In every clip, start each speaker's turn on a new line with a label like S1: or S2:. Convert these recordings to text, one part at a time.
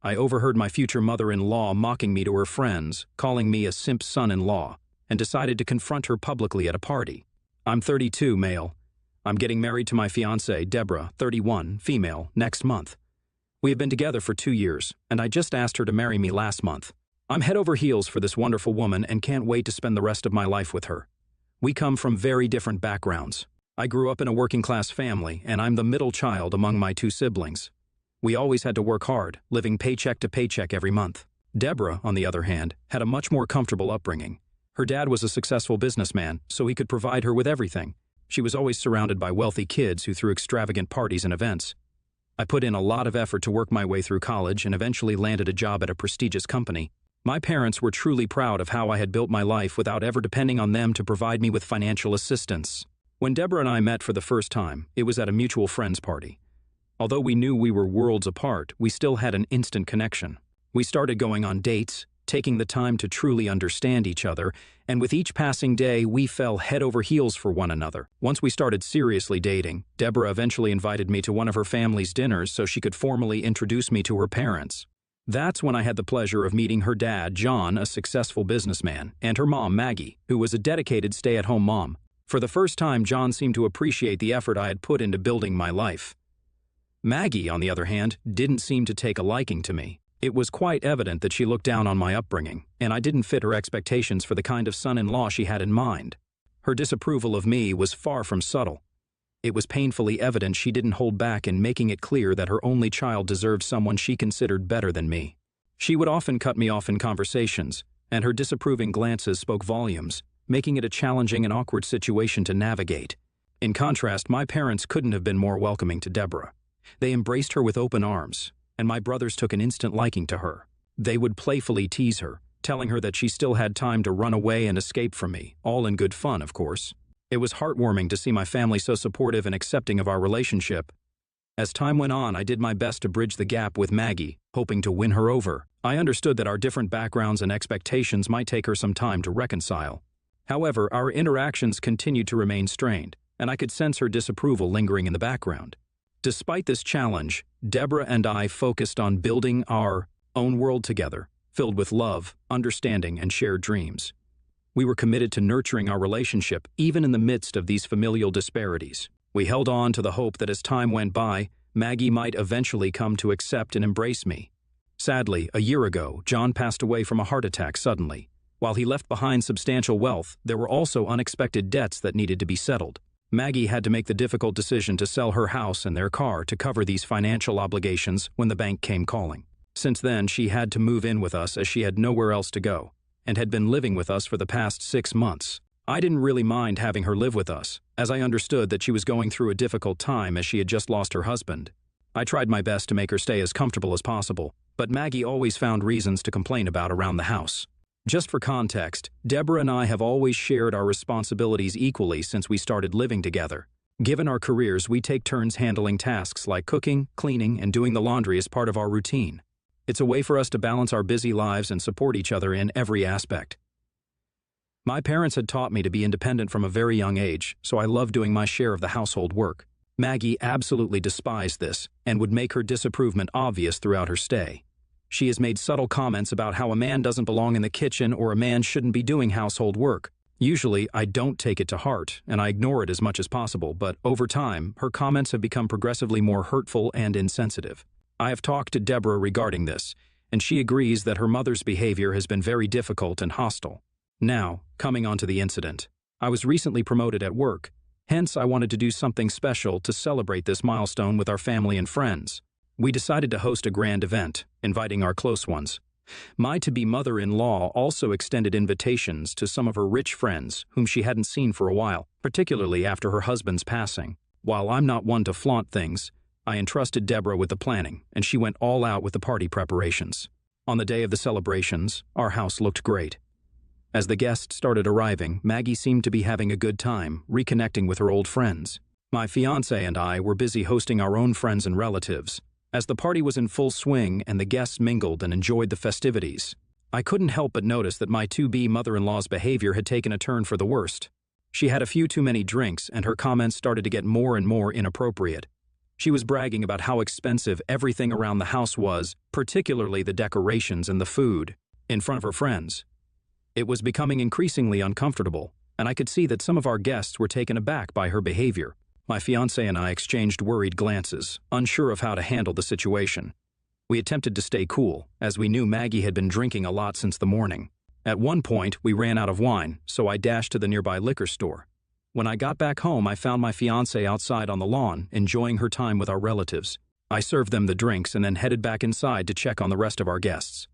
S1: I overheard my future mother-in-law mocking me to her friends, calling me a simp son-in-law, and decided to confront her publicly at a party. I'm 32, male. I'm getting married to my fiancée, Deborah, 31, female, next month. We have been together for 2 years, and I just asked her to marry me last month. I'm head over heels for this wonderful woman and can't wait to spend the rest of my life with her. We come from very different backgrounds. I grew up in a working-class family, and I'm the middle child among my 2 siblings. We always had to work hard, living paycheck to paycheck every month. Deborah, on the other hand, had a much more comfortable upbringing. Her dad was a successful businessman, so he could provide her with everything. She was always surrounded by wealthy kids who threw extravagant parties and events. I put in a lot of effort to work my way through college and eventually landed a job at a prestigious company. My parents were truly proud of how I had built my life without ever depending on them to provide me with financial assistance. When Deborah and I met for the first time, it was at a mutual friend's party. Although we knew we were worlds apart, we still had an instant connection. We started going on dates, taking the time to truly understand each other, and with each passing day, we fell head over heels for one another. Once we started seriously dating, Deborah eventually invited me to one of her family's dinners so she could formally introduce me to her parents. That's when I had the pleasure of meeting her dad, John, a successful businessman, and her mom, Maggie, who was a dedicated stay-at-home mom. For the first time, John seemed to appreciate the effort I had put into building my life. Maggie, on the other hand, didn't seem to take a liking to me. It was quite evident that she looked down on my upbringing, and I didn't fit her expectations for the kind of son-in-law she had in mind. Her disapproval of me was far from subtle. It was painfully evident she didn't hold back in making it clear that her only child deserved someone she considered better than me. She would often cut me off in conversations, and her disapproving glances spoke volumes, making it a challenging and awkward situation to navigate. In contrast, my parents couldn't have been more welcoming to Deborah. They embraced her with open arms, and my brothers took an instant liking to her. They would playfully tease her, telling her that she still had time to run away and escape from me, all in good fun, of course. It was heartwarming to see my family so supportive and accepting of our relationship. As time went on, I did my best to bridge the gap with Maggie, hoping to win her over. I understood that our different backgrounds and expectations might take her some time to reconcile. However, our interactions continued to remain strained, and I could sense her disapproval lingering in the background. Despite this challenge, Deborah and I focused on building our own world together, filled with love, understanding, and shared dreams. We were committed to nurturing our relationship, even in the midst of these familial disparities. We held on to the hope that as time went by, Maggie might eventually come to accept and embrace me. Sadly, a year ago, John passed away from a heart attack suddenly. While he left behind substantial wealth, there were also unexpected debts that needed to be settled. Maggie had to make the difficult decision to sell her house and their car to cover these financial obligations when the bank came calling. Since then, she had to move in with us as she had nowhere else to go, and had been living with us for the past 6 months. I didn't really mind having her live with us, as I understood that she was going through a difficult time as she had just lost her husband. I tried my best to make her stay as comfortable as possible, but Maggie always found reasons to complain about around the house. Just for context, Deborah and I have always shared our responsibilities equally since we started living together. Given our careers, we take turns handling tasks like cooking, cleaning, and doing the laundry as part of our routine. It's a way for us to balance our busy lives and support each other in every aspect. My parents had taught me to be independent from a very young age, so I loved doing my share of the household work. Maggie absolutely despised this and would make her disapproval obvious throughout her stay. She has made subtle comments about how a man doesn't belong in the kitchen or a man shouldn't be doing household work. Usually, I don't take it to heart, and I ignore it as much as possible, but over time, her comments have become progressively more hurtful and insensitive. I have talked to Deborah regarding this, and she agrees that her mother's behavior has been very difficult and hostile. Now, coming on to the incident. I was recently promoted at work, hence I wanted to do something special to celebrate this milestone with our family and friends. We decided to host a grand event, inviting our close ones. My to-be mother-in-law also extended invitations to some of her rich friends whom she hadn't seen for a while, particularly after her husband's passing. While I'm not one to flaunt things, I entrusted Deborah with the planning, and she went all out with the party preparations. On the day of the celebrations, our house looked great. As the guests started arriving, Maggie seemed to be having a good time, reconnecting with her old friends. My fiancé and I were busy hosting our own friends and relatives. As the party was in full swing and the guests mingled and enjoyed the festivities, I couldn't help but notice that my to-be mother-in-law's behavior had taken a turn for the worst. She had a few too many drinks, and her comments started to get more and more inappropriate. She was bragging about how expensive everything around the house was, particularly the decorations and the food, in front of her friends. It was becoming increasingly uncomfortable, and I could see that some of our guests were taken aback by her behavior. My fiancé and I exchanged worried glances, unsure of how to handle the situation. We attempted to stay cool, as we knew Maggie had been drinking a lot since the morning. At one point, we ran out of wine, so I dashed to the nearby liquor store. When I got back home, I found my fiancée outside on the lawn, enjoying her time with our relatives. I served them the drinks and then headed back inside to check on the rest of our guests.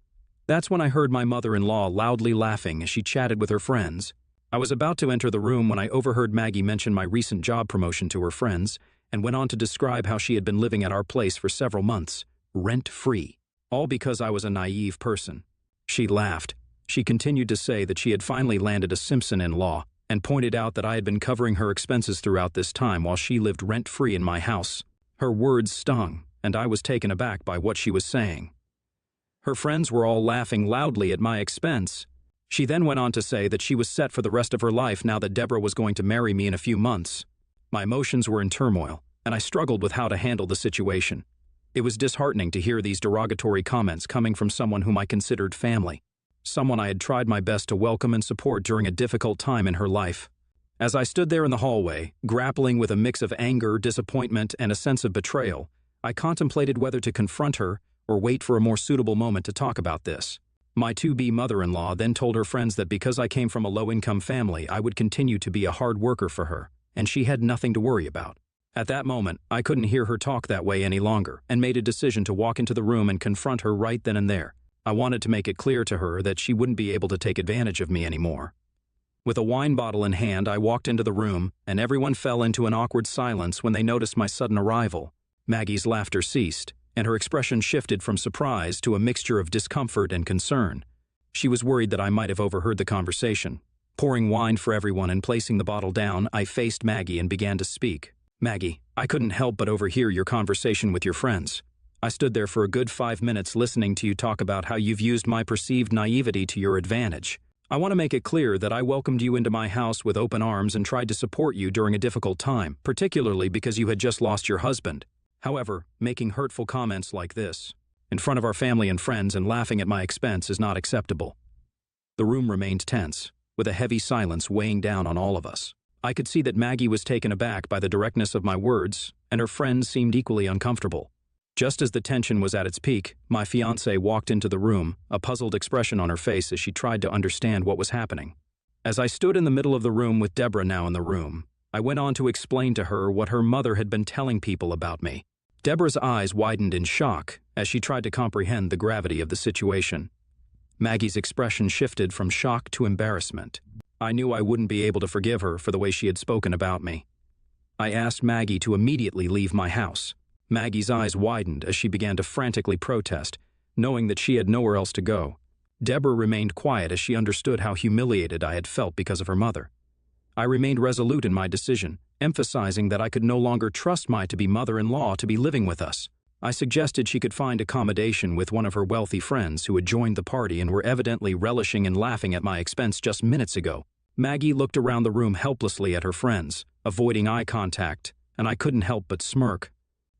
S1: That's when I heard my mother-in-law loudly laughing as she chatted with her friends. I was about to enter the room when I overheard Maggie mention my recent job promotion to her friends and went on to describe how she had been living at our place for several months, rent-free, all because I was a naive person. She laughed. She continued to say that she had finally landed a Simpson-in-law and pointed out that I had been covering her expenses throughout this time while she lived rent-free in my house. Her words stung, and I was taken aback by what she was saying. Her friends were all laughing loudly at my expense. She then went on to say that she was set for the rest of her life now that Deborah was going to marry me in a few months. My emotions were in turmoil, and I struggled with how to handle the situation. It was disheartening to hear these derogatory comments coming from someone whom I considered family, someone I had tried my best to welcome and support during a difficult time in her life. As I stood there in the hallway, grappling with a mix of anger, disappointment, and a sense of betrayal, I contemplated whether to confront her or wait for a more suitable moment to talk about this. My to-be mother-in-law then told her friends that because I came from a low-income family, I would continue to be a hard worker for her, and she had nothing to worry about. At that moment, I couldn't hear her talk that way any longer and made a decision to walk into the room and confront her right then and there. I wanted to make it clear to her that she wouldn't be able to take advantage of me anymore. With a wine bottle in hand, I walked into the room, and everyone fell into an awkward silence when they noticed my sudden arrival. Maggie's laughter ceased, and her expression shifted from surprise to a mixture of discomfort and concern. She was worried that I might have overheard the conversation. Pouring wine for everyone and placing the bottle down, I faced Maggie and began to speak. "Maggie, I couldn't help but overhear your conversation with your friends. I stood there for a good 5 minutes listening to you talk about how you've used my perceived naivety to your advantage. I want to make it clear that I welcomed you into my house with open arms and tried to support you during a difficult time, particularly because you had just lost your husband. However, making hurtful comments like this, in front of our family and friends and laughing at my expense is not acceptable." The room remained tense, with a heavy silence weighing down on all of us. I could see that Maggie was taken aback by the directness of my words, and her friends seemed equally uncomfortable. Just as the tension was at its peak, my fiancée walked into the room, a puzzled expression on her face as she tried to understand what was happening. As I stood in the middle of the room with Deborah now in the room, I went on to explain to her what her mother had been telling people about me. Deborah's eyes widened in shock as she tried to comprehend the gravity of the situation. Maggie's expression shifted from shock to embarrassment. I knew I wouldn't be able to forgive her for the way she had spoken about me. I asked Maggie to immediately leave my house. Maggie's eyes widened as she began to frantically protest, knowing that she had nowhere else to go. Deborah remained quiet as she understood how humiliated I had felt because of her mother. I remained resolute in my decision, emphasizing that I could no longer trust my to-be mother-in-law to be living with us. I suggested she could find accommodation with one of her wealthy friends who had joined the party and were evidently relishing and laughing at my expense just minutes ago. Maggie looked around the room helplessly at her friends, avoiding eye contact, and I couldn't help but smirk.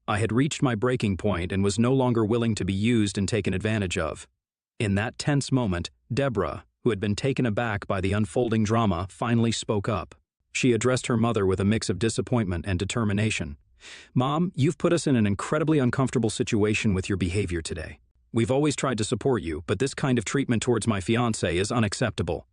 S1: I had reached my breaking point and was no longer willing to be used and taken advantage of. In that tense moment, Deborah, who had been taken aback by the unfolding drama, finally spoke up. She addressed her mother with a mix of disappointment and determination. "Mom, you've put us in an incredibly uncomfortable situation with your behavior today. We've always tried to support you, but this kind of treatment towards my fiancé is unacceptable."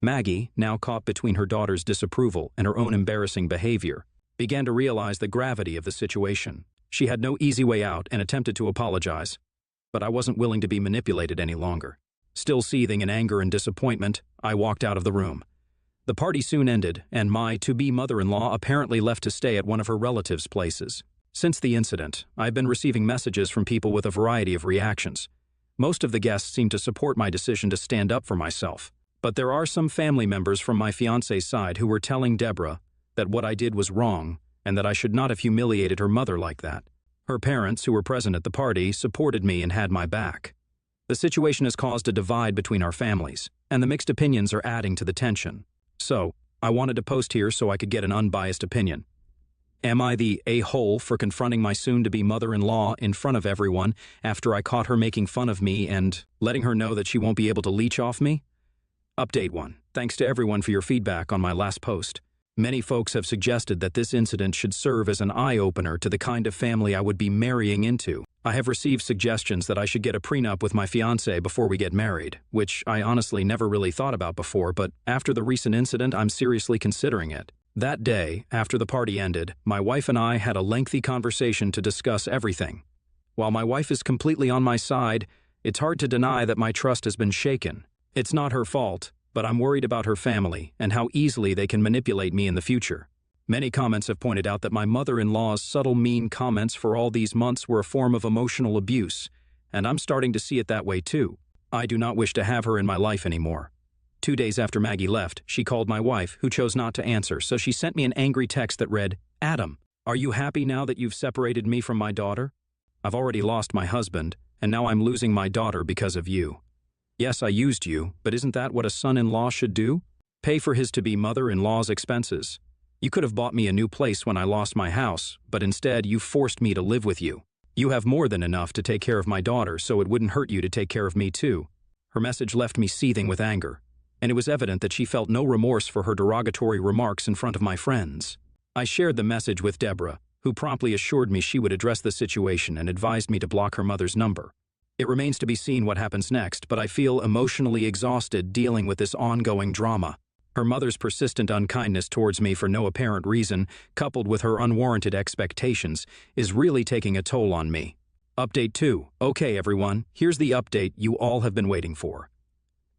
S1: Maggie, now caught between her daughter's disapproval and her own embarrassing behavior, began to realize the gravity of the situation. She had no easy way out and attempted to apologize, but I wasn't willing to be manipulated any longer. Still seething in anger and disappointment, I walked out of the room. The party soon ended, and my to-be mother-in-law apparently left to stay at one of her relatives' places. Since the incident, I've been receiving messages from people with a variety of reactions. Most of the guests seem to support my decision to stand up for myself, but there are some family members from my fiancé's side who were telling Deborah that what I did was wrong and that I should not have humiliated her mother like that. Her parents, who were present at the party, supported me and had my back. The situation has caused a divide between our families, and the mixed opinions are adding to the tension. So, I wanted to post here so I could get an unbiased opinion. Am I the a-hole for confronting my soon-to-be mother-in-law in front of everyone after I caught her making fun of me and letting her know that she won't be able to leech off me? Update 1. Thanks to everyone for your feedback on my last post. Many folks have suggested that this incident should serve as an eye-opener to the kind of family I would be marrying into. I have received suggestions that I should get a prenup with my fiancé before we get married, which I honestly never really thought about before, but after the recent incident, I'm seriously considering it. That day, after the party ended, my wife and I had a lengthy conversation to discuss everything. While my wife is completely on my side, it's hard to deny that my trust has been shaken. It's not her fault, but I'm worried about her family and how easily they can manipulate me in the future. Many comments have pointed out that my mother-in-law's subtle mean comments for all these months were a form of emotional abuse, and I'm starting to see it that way too. I do not wish to have her in my life anymore. 2 days after Maggie left, she called my wife, who chose not to answer, so she sent me an angry text that read, "Adam, are you happy now that you've separated me from my daughter? I've already lost my husband, and now I'm losing my daughter because of you. Yes, I used you, but isn't that what a son-in-law should do? Pay for his to-be mother-in-law's expenses. You could have bought me a new place when I lost my house, but instead you forced me to live with you. You have more than enough to take care of my daughter, so it wouldn't hurt you to take care of me too." Her message left me seething with anger, and it was evident that she felt no remorse for her derogatory remarks in front of my friends. I shared the message with Deborah, who promptly assured me she would address the situation and advised me to block her mother's number. It remains to be seen what happens next, but I feel emotionally exhausted dealing with this ongoing drama. Her mother's persistent unkindness towards me for no apparent reason, coupled with her unwarranted expectations, is really taking a toll on me. Update 2. Okay, everyone, here's the update you all have been waiting for.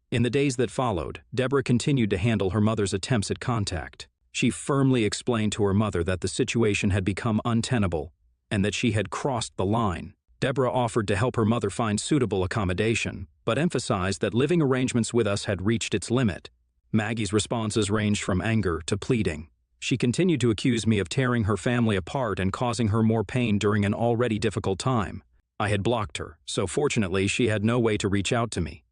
S1: In the days that followed, Deborah continued to handle her mother's attempts at contact. She firmly explained to her mother that the situation had become untenable and that she had crossed the line. Deborah offered to help her mother find suitable accommodation, but emphasized that living arrangements with us had reached its limit. Maggie's responses ranged from anger to pleading. She continued to accuse me of tearing her family apart and causing her more pain during an already difficult time. I had blocked her, so fortunately she had no way to reach out to me.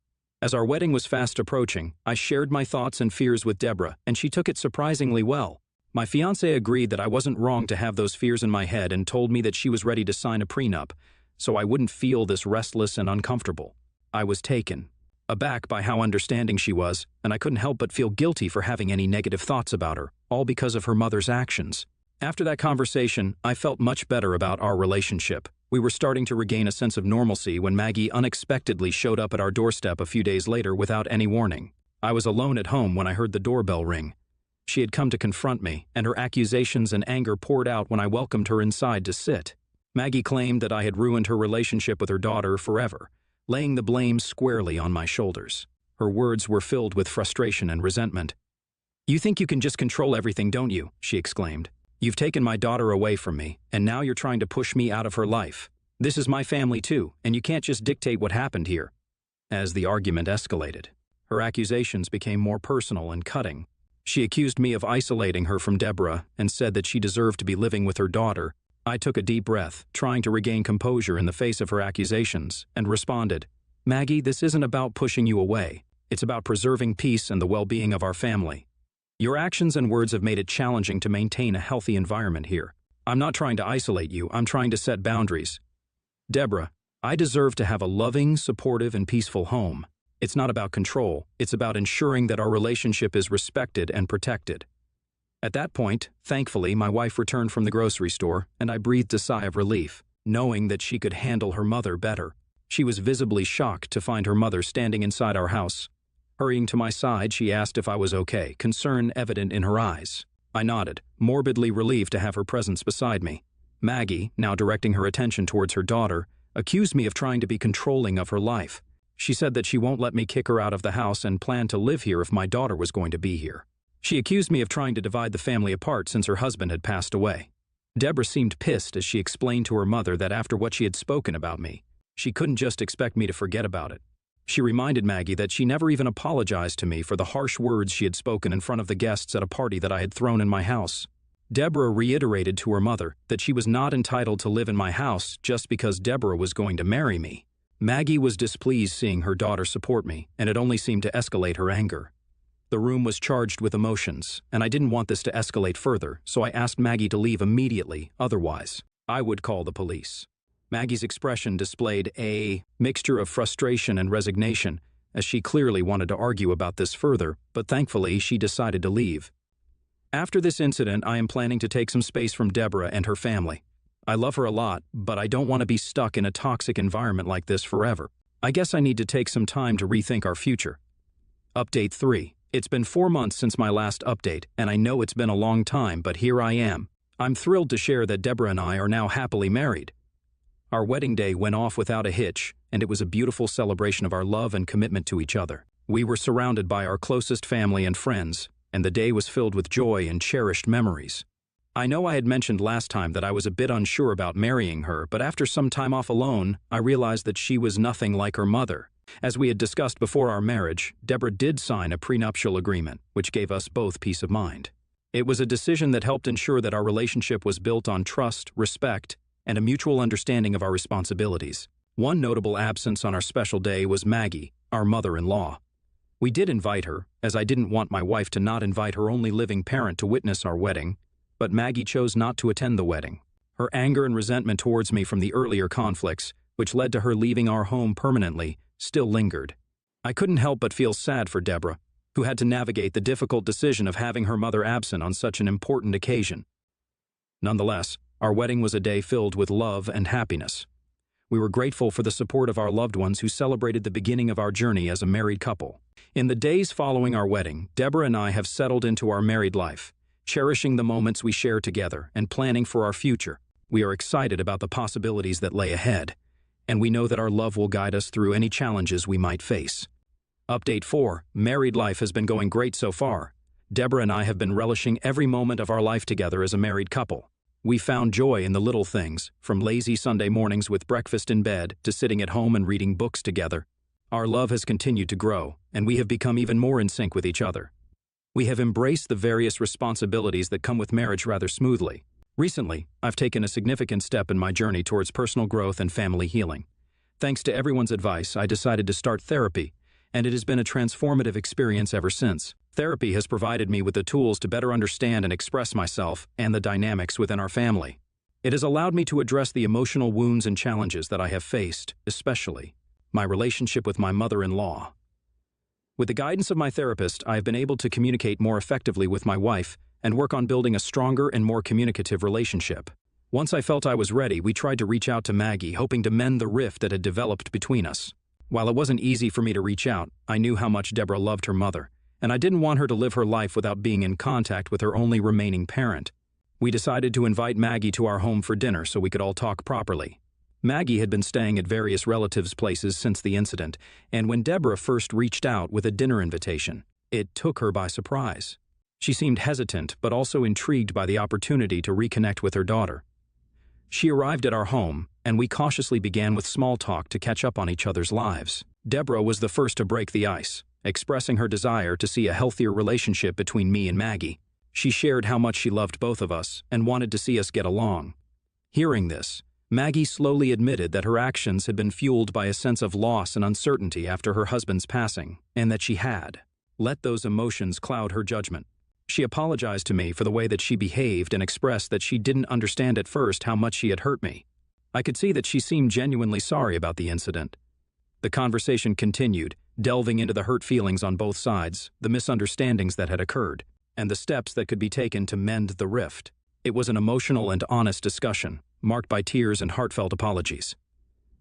S1: As our wedding was fast approaching, I shared my thoughts and fears with Deborah, and she took it surprisingly well. My fiancé agreed that I wasn't wrong to have those fears in my head and told me that she was ready to sign a prenup, so I wouldn't feel this restless and uncomfortable. I was taken aback by how understanding she was, and I couldn't help but feel guilty for having any negative thoughts about her, all because of her mother's actions. After that conversation, I felt much better about our relationship. We were starting to regain a sense of normalcy when Maggie unexpectedly showed up at our doorstep a few days later without any warning. I was alone at home when I heard the doorbell ring. She had come to confront me, and her accusations and anger poured out when I welcomed her inside to sit. Maggie claimed that I had ruined her relationship with her daughter forever, laying the blame squarely on my shoulders. Her words were filled with frustration and resentment. "You think you can just control everything, don't you?" she exclaimed. "You've taken my daughter away from me, and now you're trying to push me out of her life. This is my family too, and you can't just dictate what happened here." As the argument escalated, her accusations became more personal and cutting. She accused me of isolating her from Deborah and said that she deserved to be living with her daughter. I took a deep breath, trying to regain composure in the face of her accusations, and responded, "Maggie, this isn't about pushing you away. It's about preserving peace and the well-being of our family. Your actions and words have made it challenging to maintain a healthy environment here. I'm not trying to isolate you, I'm trying to set boundaries. Deborah, I deserve to have a loving, supportive, and peaceful home. It's not about control, it's about ensuring that our relationship is respected and protected." At that point, thankfully, my wife returned from the grocery store, and I breathed a sigh of relief, knowing that she could handle her mother better. She was visibly shocked to find her mother standing inside our house. Hurrying to my side, she asked if I was okay, concern evident in her eyes. I nodded, morbidly relieved to have her presence beside me. Maggie, now directing her attention towards her daughter, accused me of trying to be controlling of her life. She said that she won't let me kick her out of the house and planned to live here if my daughter was going to be here. She accused me of trying to divide the family apart since her husband had passed away. Deborah seemed pissed as she explained to her mother that after what she had spoken about me, she couldn't just expect me to forget about it. She reminded Maggie that she never even apologized to me for the harsh words she had spoken in front of the guests at a party that I had thrown in my house. Deborah reiterated to her mother that she was not entitled to live in my house just because Deborah was going to marry me. Maggie was displeased seeing her daughter support me, and it only seemed to escalate her anger. The room was charged with emotions, and I didn't want this to escalate further, so I asked Maggie to leave immediately, otherwise I would call the police. Maggie's expression displayed a mixture of frustration and resignation, as she clearly wanted to argue about this further, but thankfully she decided to leave. After this incident, I am planning to take some space from Deborah and her family. I love her a lot, but I don't want to be stuck in a toxic environment like this forever. I guess I need to take some time to rethink our future. Update 3. It's been 4 months since my last update, and I know it's been a long time, but here I am. I'm thrilled to share that Deborah and I are now happily married. Our wedding day went off without a hitch, and it was a beautiful celebration of our love and commitment to each other. We were surrounded by our closest family and friends, and the day was filled with joy and cherished memories. I know I had mentioned last time that I was a bit unsure about marrying her, but after some time off alone, I realized that she was nothing like her mother. As we had discussed before our marriage, Deborah did sign a prenuptial agreement, which gave us both peace of mind. It was a decision that helped ensure that our relationship was built on trust, respect, and a mutual understanding of our responsibilities. One notable absence on our special day was Maggie, our mother-in-law. We did invite her, as I didn't want my wife to not invite her only living parent to witness our wedding, but Maggie chose not to attend the wedding. Her anger and resentment towards me from the earlier conflicts, which led to her leaving our home permanently, still lingered. I couldn't help but feel sad for Deborah, who had to navigate the difficult decision of having her mother absent on such an important occasion. Nonetheless, our wedding was a day filled with love and happiness. We were grateful for the support of our loved ones who celebrated the beginning of our journey as a married couple. In the days following our wedding, Deborah and I have settled into our married life, cherishing the moments we share together and planning for our future. We are excited about the possibilities that lay ahead, and we know that our love will guide us through any challenges we might face. Update 4. Married life has been going great so far. Deborah and I have been relishing every moment of our life together as a married couple. We found joy in the little things, from lazy Sunday mornings with breakfast in bed to sitting at home and reading books together. Our love has continued to grow, and we have become even more in sync with each other. We have embraced the various responsibilities that come with marriage rather smoothly. Recently, I've taken a significant step in my journey towards personal growth and family healing. Thanks to everyone's advice, I decided to start therapy, and it has been a transformative experience ever since. Therapy has provided me with the tools to better understand and express myself and the dynamics within our family. It has allowed me to address the emotional wounds and challenges that I have faced, especially my relationship with my mother-in-law. With the guidance of my therapist, I have been able to communicate more effectively with my wife and work on building a stronger and more communicative relationship. Once I felt I was ready, we tried to reach out to Maggie, hoping to mend the rift that had developed between us. While it wasn't easy for me to reach out, I knew how much Deborah loved her mother, and I didn't want her to live her life without being in contact with her only remaining parent. We decided to invite Maggie to our home for dinner so we could all talk properly. Maggie had been staying at various relatives' places since the incident, and when Deborah first reached out with a dinner invitation, it took her by surprise. She seemed hesitant, but also intrigued by the opportunity to reconnect with her daughter. She arrived at our home, and we cautiously began with small talk to catch up on each other's lives. Deborah was the first to break the ice, expressing her desire to see a healthier relationship between me and Maggie. She shared how much she loved both of us and wanted to see us get along. Hearing this, Maggie slowly admitted that her actions had been fueled by a sense of loss and uncertainty after her husband's passing, and that she had let those emotions cloud her judgment. She apologized to me for the way that she behaved and expressed that she didn't understand at first how much she had hurt me. I could see that she seemed genuinely sorry about the incident. The conversation continued, delving into the hurt feelings on both sides, the misunderstandings that had occurred, and the steps that could be taken to mend the rift. It was an emotional and honest discussion, marked by tears and heartfelt apologies.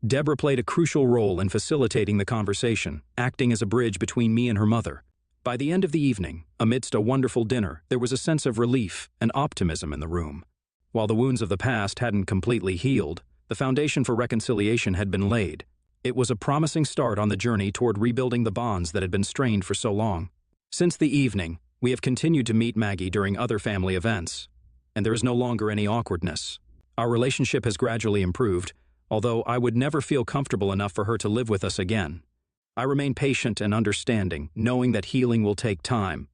S1: Deborah played a crucial role in facilitating the conversation, acting as a bridge between me and her mother. By the end of the evening, amidst a wonderful dinner, there was a sense of relief and optimism in the room. While the wounds of the past hadn't completely healed, the foundation for reconciliation had been laid. It was a promising start on the journey toward rebuilding the bonds that had been strained for so long. Since the evening, we have continued to meet Maggie during other family events, and there is no longer any awkwardness. Our relationship has gradually improved, although I would never feel comfortable enough for her to live with us again. I remain patient and understanding, knowing that healing will take time,